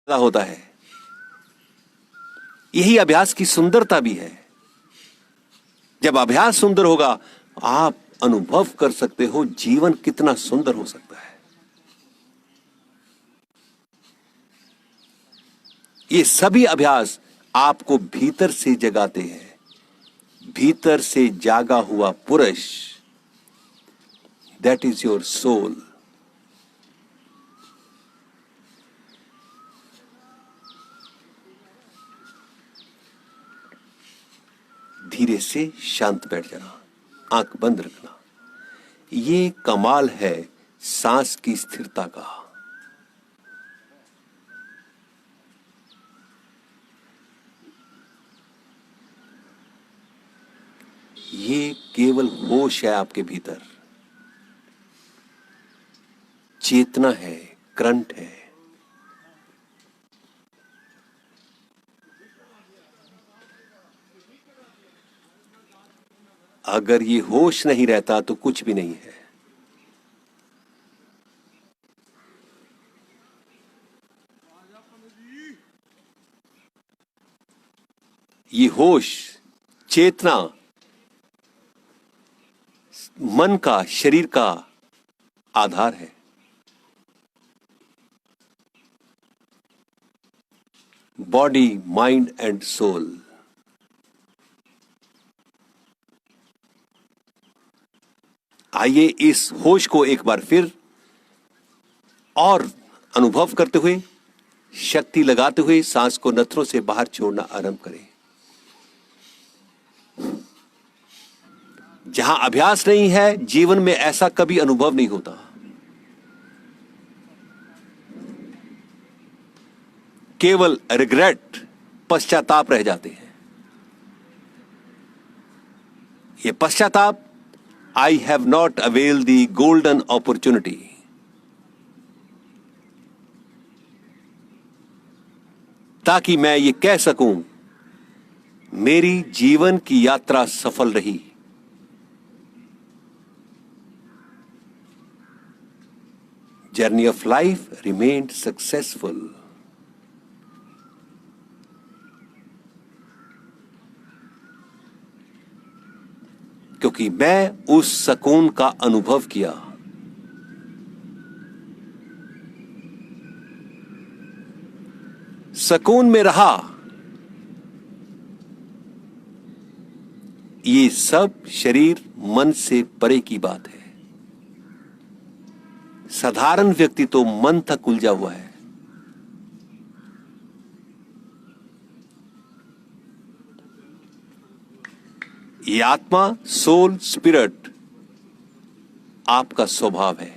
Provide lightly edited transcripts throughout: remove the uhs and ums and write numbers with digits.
होता है। यही अभ्यास की सुंदरता भी है। जब अभ्यास सुंदर होगा, आप अनुभव कर सकते हो जीवन कितना सुंदर हो सकता है। ये सभी अभ्यास आपको भीतर से जगाते हैं। भीतर से जागा हुआ पुरुष, दैट इज योर सोल। धीरे से शांत बैठ जाना, आंख बंद रखना। ये कमाल है सांस की स्थिरता का। ये केवल होश है आपके भीतर, चेतना है, करंट है। अगर ये होश नहीं रहता तो कुछ भी नहीं है। ये होश, चेतना मन का, शरीर का आधार है। Body, mind and soul. आइए इस होश को एक बार फिर और अनुभव करते हुए, शक्ति लगाते हुए सांस को नथनों से बाहर छोड़ना आरंभ करें। जहां अभ्यास नहीं है, जीवन में ऐसा कभी अनुभव नहीं होता। केवल रिग्रेट, पश्चाताप रह जाते हैं। ये पश्चाताप, I have not avail the golden opportunity. ताकि मैं ये कह सकूं, मेरी जीवन की यात्रा सफल रही। Journey of life remained successful. क्योंकि मैं उस सुकून का अनुभव किया। सुकून में रहा। ये सब शरीर मन से परे की बात है। साधारण व्यक्ति तो मन तक उलझा हुआ है। ये आत्मा, सोल, स्पिरिट आपका स्वभाव है।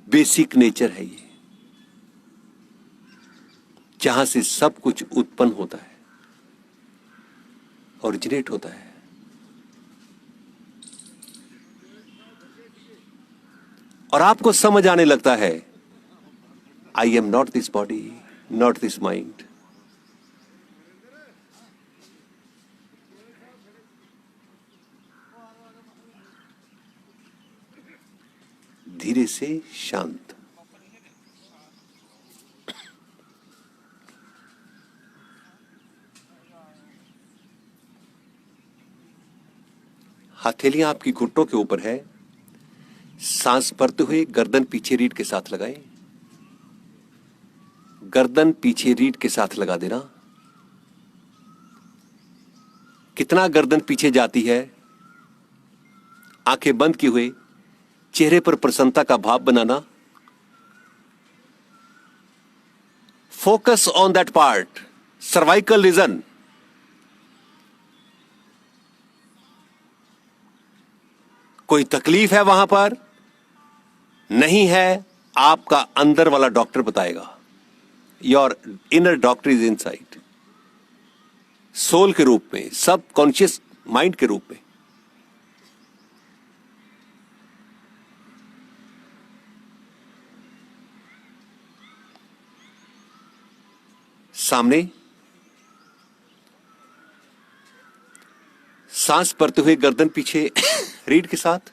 बेसिक नेचर है ये, जहां से सब कुछ उत्पन्न होता है, ओरिजिनेट होता है। और आपको समझ आने लगता है, I am not this body, not this mind. धीरे से शांत। हथेलियां आपकी घुटनों के ऊपर है। सांस भरते हुए गर्दन पीछे रीढ़ के साथ लगाएं। गर्दन पीछे रीढ़ के साथ लगा देना। कितना गर्दन पीछे जाती है, आंखें बंद किए हुए चेहरे पर प्रसन्नता का भाव बनाना। Focus on that part, cervical region. कोई तकलीफ है वहां पर? नहीं है, आपका अंदर वाला डॉक्टर बताएगा। Your inner doctor is inside. Soul के रूप में, सब कॉन्शियस माइंड के रूप में। सामने सांस भरते हुए गर्दन पीछे रीढ़ के साथ।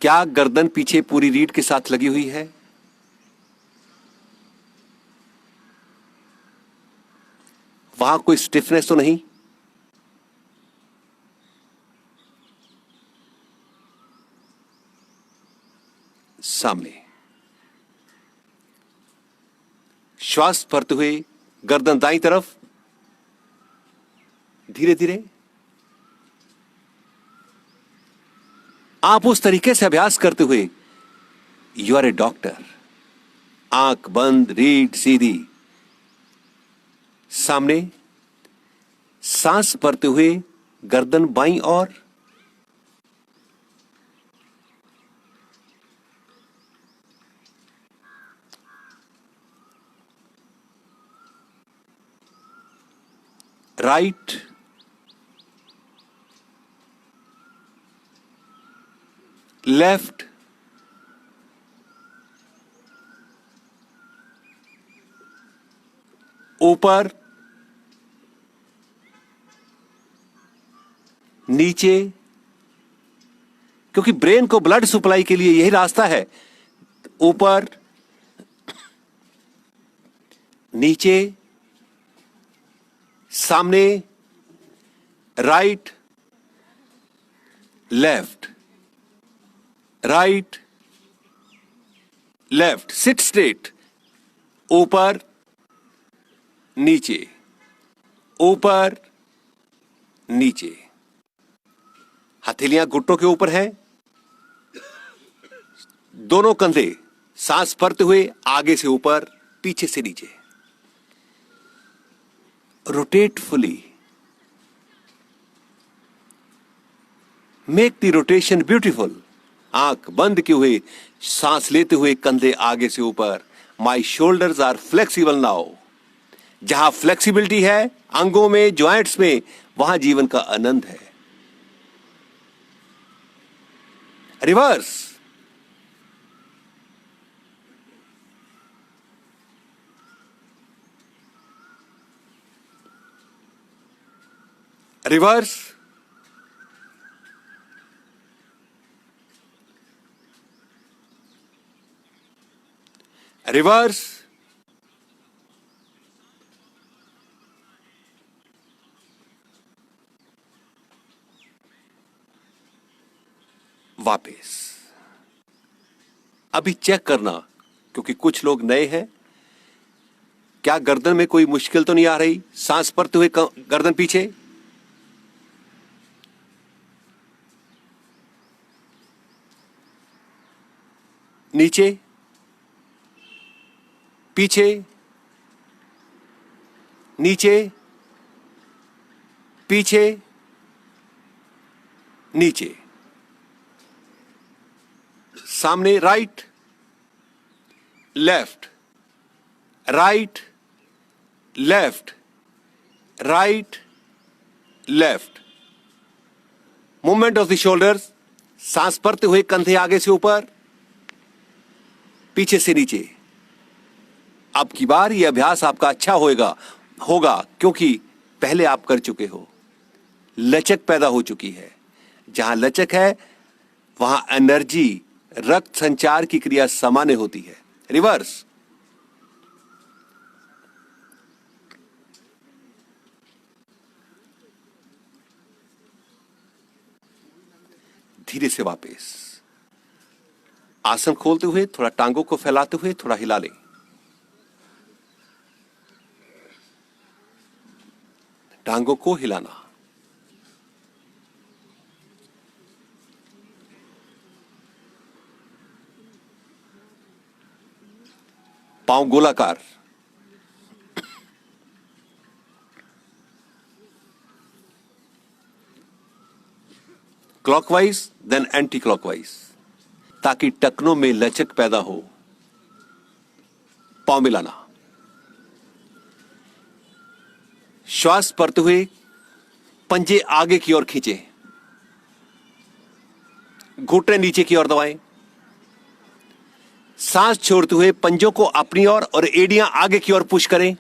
क्या गर्दन पीछे पूरी रीढ़ के साथ लगी हुई है? वहां कोई स्टिफनेस तो नहीं? सामने श्वास भरते हुए गर्दन दाईं तरफ, धीरे धीरे। आप उस तरीके से अभ्यास करते हुए, यू आर ए डॉक्टर। आंख बंद, रीढ़ सीधी, सामने सांस भरते हुए गर्दन बाईं ओर, राइट, लेफ्ट, ऊपर, नीचे, क्योंकि ब्रेन को ब्लड सप्लाई के लिए यही रास्ता है। ऊपर, नीचे, सामने, right, left, right, left. Seat straight, ऊपर, नीचे, ऊपर, नीचे। हथेलियां घुटनों के ऊपर हैं, दोनों कंधे सांस भरते हुए आगे से ऊपर, पीछे से नीचे। Rotate fully, make the rotation beautiful. आंख बंद किए हुए सांस लेते हुए कंधे आगे से ऊपर। My shoulders are flexible now. जहां फ्लेक्सिबिलिटी है अंगों में, ज्वाइंट्स में, वहां जीवन का आनंद है। रिवर्स, रिवर्स, रिवर्स, वापस। अभी चेक करना, क्योंकि कुछ लोग नए हैं, क्या गर्दन में कोई मुश्किल तो नहीं आ रही? सांस भरते हुए गर्दन पीछे, नीचे, पीछे, नीचे, पीछे, नीचे, सामने, right, left, right, left, right, left. Movement of the shoulders. सांस भरते हुए कंधे आगे से ऊपर, पीछे से नीचे। अब की बार यह अभ्यास आपका अच्छा होगा क्योंकि पहले आप कर चुके हो। लचक पैदा हो चुकी है। जहां लचक है वहां एनर्जी, रक्त संचार की क्रिया सामान्य होती है। रिवर्स, धीरे से वापस। आसन खोलते हुए थोड़ा टांगों को फैलाते हुए थोड़ा हिला लें। टांगों को हिलाना। पांव गोलाकार। क्लॉकवाइज देन एंटी क्लॉकवाइज, ताकि टखनों में लचक पैदा हो। पांव मिलाना। श्वास भरते हुए पंजे आगे की ओर खींचे, घुटने नीचे की ओर दबाएं। सांस छोड़ते हुए पंजों को अपनी ओर और एड़ियां आगे की ओर पुश करें।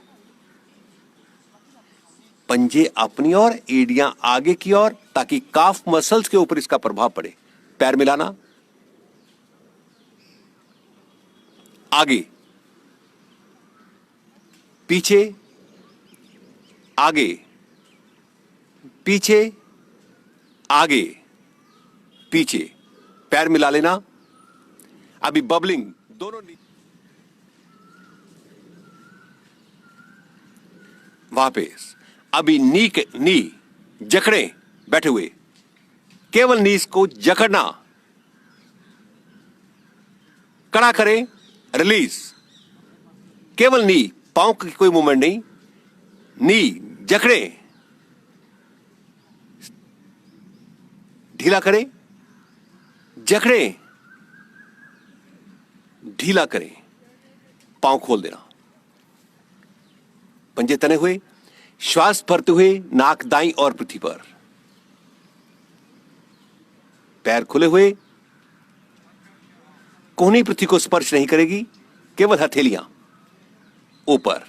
पंजे अपनी ओर, एड़ियां आगे की ओर, ताकि काफ मसल्स के ऊपर इसका प्रभाव पड़े। पैर मिलाना, आगे पीछे, आगे पीछे, आगे पीछे, पैर मिला लेना। अभी बबलिंग, दोनों वापस। अभी नी जकड़े बैठे हुए, केवल नीज को जकड़ना, कड़ा करें, रिलीज। केवल नी, पांव की कोई मूवमेंट नहीं, नी जकड़े, ढीला करें, जकड़े, ढीला करें, पांव खोल देना। पंजे तने हुए, श्वास भरते हुए नाक दाईं और पृथ्वी पर, पैर खुले हुए, कोहनी पृथ्वी को स्पर्श नहीं करेगी, केवल हथेलियां ऊपर।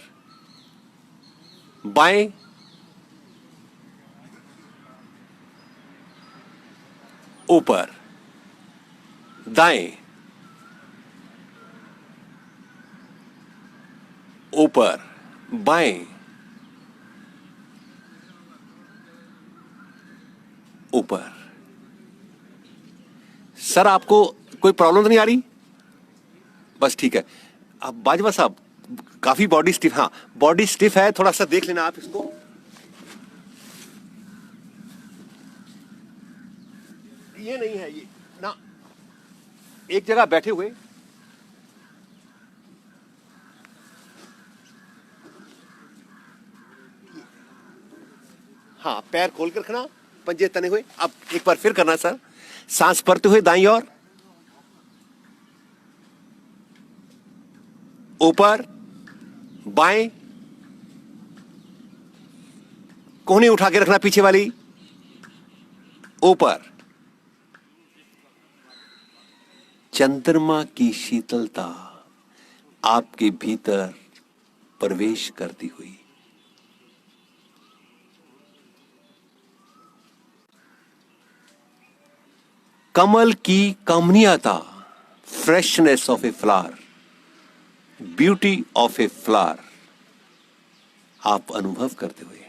बाएं, ऊपर, दाएं, ऊपर, बाएं, ऊपर। सर आपको कोई प्रॉब्लम तो नहीं आ रही? बस ठीक है। अब बाजवा साहब, काफी बॉडी स्टिफ, हाँ बॉडी स्टिफ है, थोड़ा सा देख लेना आप इसको। ये नहीं है ये ना, एक जगह बैठे हुए, हाँ पैर खोल कर रखना, पंजे तने हुए। अब एक बार फिर करना सर, सांस भरते हुए दाईं ओर, ऊपर, बाएं, कोहनी उठा के रखना पीछे वाली, ऊपर। चंद्रमा की शीतलता आपके भीतर प्रवेश करती हुई, कमल की कमनीयता, freshness of a flower, beauty of a flower आप अनुभव करते हुए,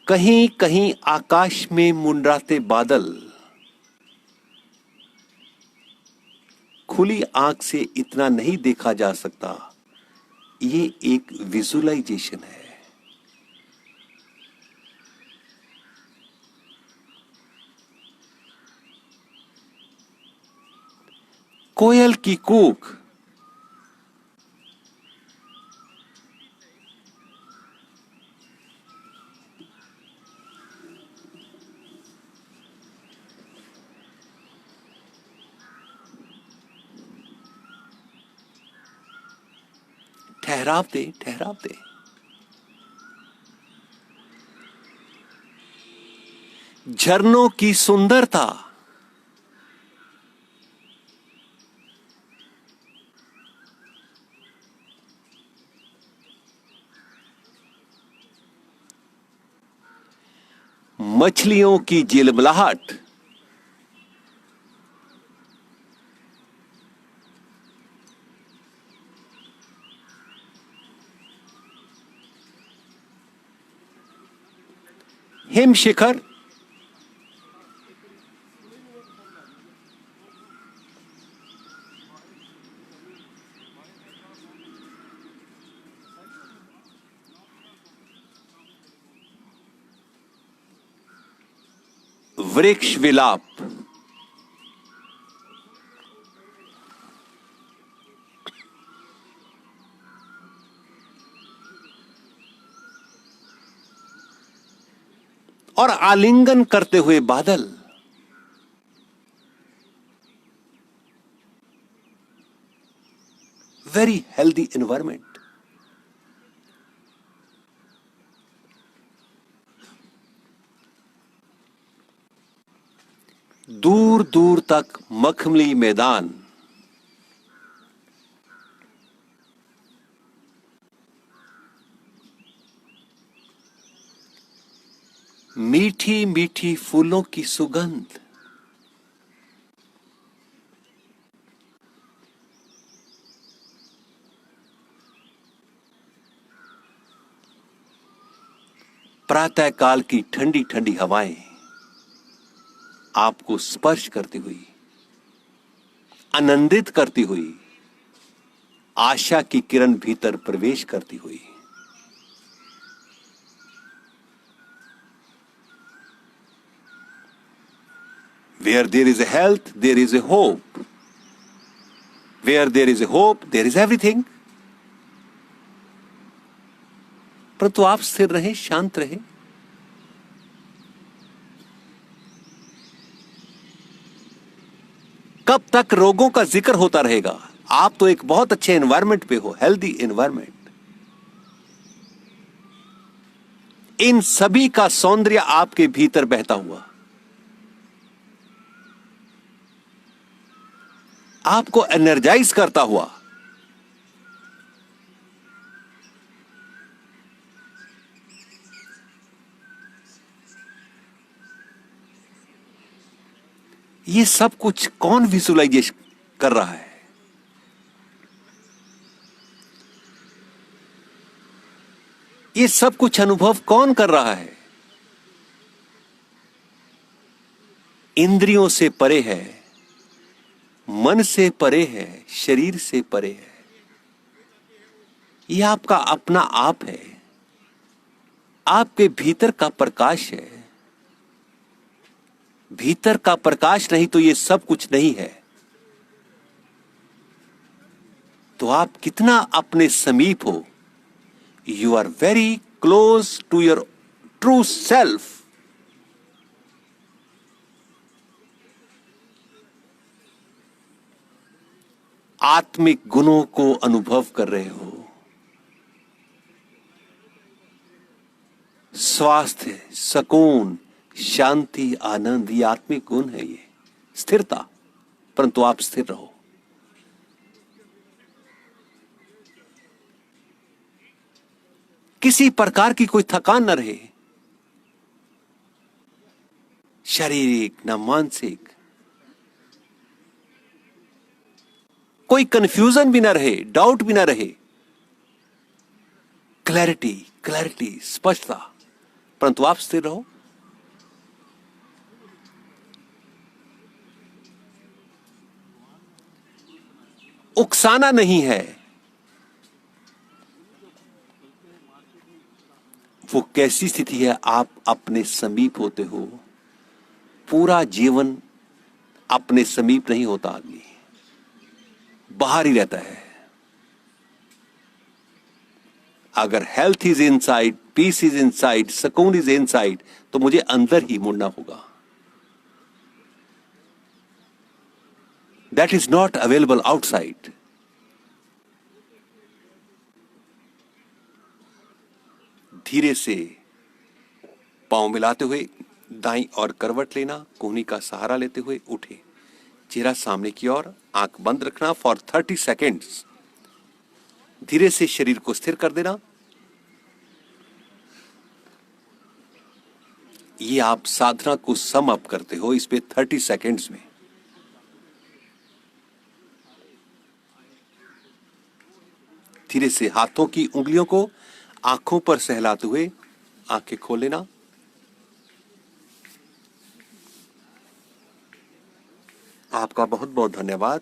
कहीं कहीं आकाश में मुंडराते बादल खुली आंख से इतना नहीं देखा जा सकता, ये एक विजुअलाइजेशन है। कोयल की कूक, ठहराव दे, ठहराव दे। झरनों की सुंदरता, मछलियों की जिलबिलाहट, हिमशिखर, वृक्ष विलाप, और आलिंगन करते हुए बादल, वेरी हेल्दी एनवायरमेंट। दूर तक मखमली मैदान, मीठी मीठी फूलों की सुगंध, प्रातः काल की ठंडी ठंडी हवाएं आपको स्पर्श करती हुई, आनंदित करती हुई, आशा की किरण भीतर प्रवेश करती हुई। Where there is a health, there is a hope. Where there is a hope, there is everything. परंतु आप स्थिर रहें, शांत रहें। कब तक रोगों का जिक्र होता रहेगा? आप तो एक बहुत अच्छे एनवायरमेंट पे हो, हेल्दी एनवायरमेंट। इन सभी का सौंदर्य आपके भीतर बहता हुआ आपको एनर्जाइज करता हुआ ये सब कुछ कौन विजुअलाइजेशन कर रहा है? ये सब कुछ अनुभव कौन कर रहा है? इंद्रियों से परे है, मन से परे है, शरीर से परे है। यह आपका अपना आप है, आपके भीतर का प्रकाश है। भीतर का प्रकाश नहीं तो ये सब कुछ नहीं है। तो आप कितना अपने समीप हो। You are very close to your true self. आत्मिक गुणों को अनुभव कर रहे हो। स्वास्थ्य, सुकून, शांति, आनंद, ये आत्मिक गुण है। ये स्थिरता, परंतु आप स्थिर रहो। किसी प्रकार की कोई थकान न रहे, शारीरिक न मानसिक। कोई कंफ्यूजन भी ना रहे, डाउट भी ना रहे। क्लैरिटी, क्लैरिटी, स्पष्टता, परंतु आप स्थिर रहो। उकसाना नहीं है। वो कैसी स्थिति है? आप अपने समीप होते हो। पूरा जीवन अपने समीप नहीं होता आदमी, बाहर ही रहता है। अगर health is inside, peace is inside, सुकून इज इनसाइड, तो मुझे अंदर ही मुड़ना होगा। That is not available outside. धीरे से पांव मिलाते हुए दाईं ओर करवट लेना, कोहनी का सहारा लेते हुए उठे। चेहरा सामने की ओर, आंख बंद रखना फॉर 30 सेकेंड्स। धीरे से शरीर को स्थिर कर देना। ये आप साधना को सम अप करते हो इस पे 30 सेकेंड्स में। धीरे से हाथों की उंगलियों को आंखों पर सहलाते हुए आंखें खोल लेना। आपका बहुत बहुत धन्यवाद।